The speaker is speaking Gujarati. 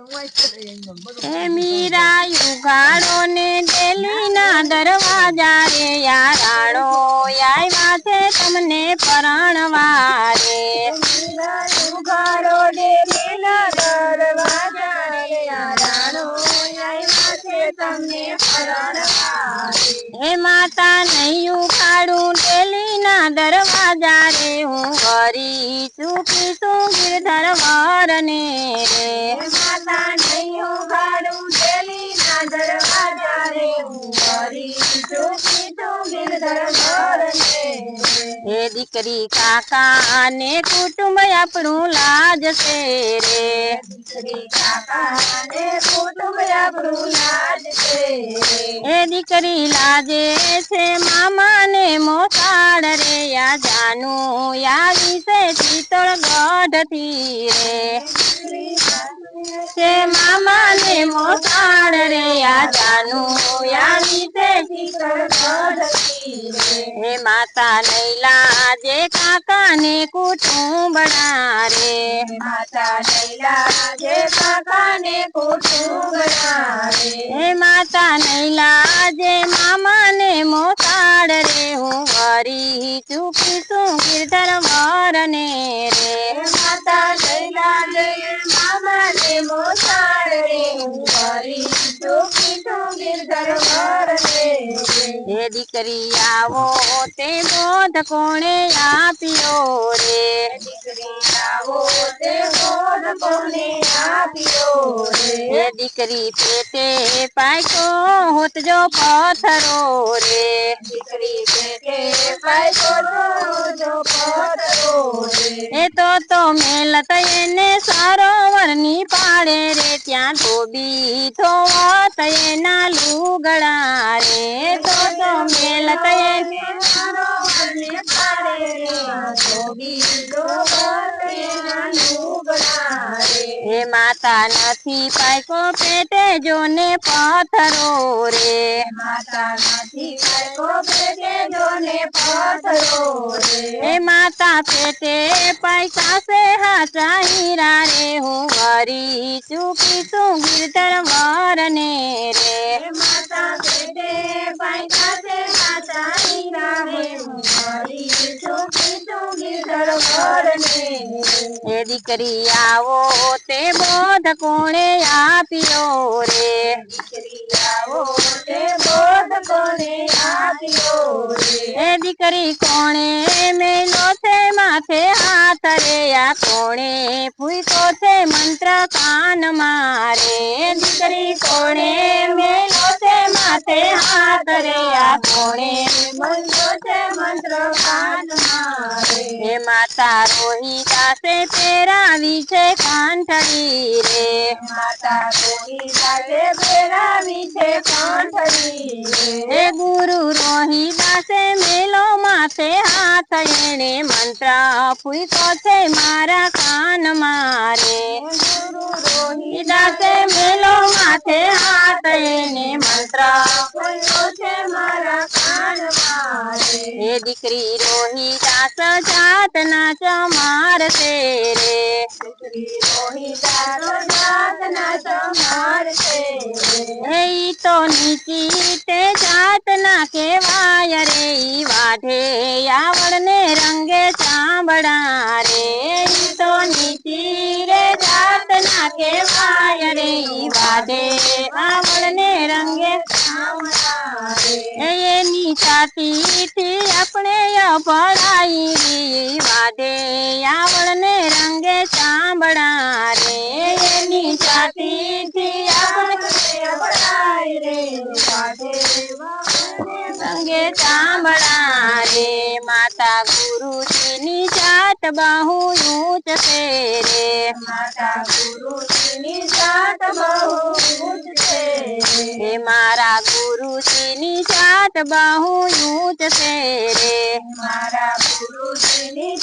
ए मीरा युगाड़ो ने डेली ना दरवाजा रे याराड़ो आई माथे तमने परणवारे युगाड़ो डेली ना दरवाजा रे याराड़ो आई माथे तमने परणवारे हे माता नहीं उखाड़ू डेली ना दरवाजा रे हूँ गरी चूकी तू गिरधर वरने रे माता नहीं उखाड़ू डेली ना दरवाजा रे हूँ गरी चूकी तू गिरधर वरने हे दीकरी काका ने कुटुंब આપણું લાજ છે રે દીકરી કાકા ને કુટુંબ આપણું લાજ છે એ દીકરી લાજે છે મામા ને મોસાળ રે યા જાનું યાવી છે ચિત્તોડગઢ થી રે છે મામા ને મોસાળ રે યા જાનું યાવી છે ચિત્તોડગઢ થી હે માતા નૈલા જે કાકા ને કુટુંબડા રે માતા નૈલા જે કાકા ને કુટુંબડા રે હે માતા નૈલા જે મામા ને મોસાળ રે હું વરી ચૂકી છું ગિરધર વરને રે માતા નૈલા જે મામા ને મોસાળ રે હું વરી ચૂકી છું ગિરધર વરને હે દીકરી આવો તે બોધ કોણે આપ્યો રે દીકરી આવો તે બોધ કોણે આપ્યો રે હે દીકરી પેટે પાક્યો હોત જો પથરો રે દીકરી પેટે પાક્યો જો પથરો રે એ તો મેલત એને સરોવર ની પાડે રે ત્યાં ધોબી ધોવત એના લુગડા રે તો મેલત એને સરોવર ની પાડે રે ધોબી ધોવત એના લુગડા રે હે માતા નથી પાક્યો પેટે જોને પથરો રે માતા નથી પાક્યો પેટે જોને પથરો રે હે માતા પેટે પાક્યા છે હાચા હીરા રે હું વરી ચૂકી છું ગિરધર વરને રે માતા પેટે પાક્યા છે હાચા હીરા રે હું વરી ચૂકી છું ગિરધર વરને હે દીકરી આવો તે બોધ કોણે આપ્યો રે દીકરી આવો તે બોધ કોણે આપ્યો રે હે દીકરી કોણે મેલો છે માથે હાથ રે આ કોણે ફૂંકો છે મંત્ર કાન મારે દીકરી કોણે મેલો છે માથે હાથ રે આ કોણે મંત્ર છે મંત્ર કાન મારે હે માતા રોહિતા સે પેરાવી છે કાંઠળી રે માતા રોહિતા સે પેરાવી છે કાંઠળી રે હે ગુરુ રોહિતા સે મેલો માથે હાથ એને મંત્ર ફૂંકો છે મારા કાન મારે ગુરુ રોહિતા સે મેલો માથે હાથ એને મંત્ર ફૂંકો છે મારા કાન મારે હે દીકરી રોહિતા સજાત ના ચમાર છે રે દીકરી રોહિતા સજાત ના ચમાર છે હે ઈ તો નીચી તે જાત ના કેવાય રે ઈ વાઢે આવડ ને રંગે ચાંબડા રે ઈ તો નીચી રે જાત ના કેવાય રે ઈ વાઢે આવડ ને રંગે ચાંબડા રે એની છાતી થી આપણે અભડાઈ રી વાઢે આવડ ને રંગે ચાંબડા રે એની છાતી થી આપણે અભડાઈ રે વાઢે રંગે ચાંબડા રે માતા ગુરુજી ની જાત બહુ ઊંચ છે રે માતા ગુરુજી ની જાત બહુ ઊંચ છે હે મારા ગુરુજી ની જાત બહુ ઊંચ છે રે મારા ગુરુજી ની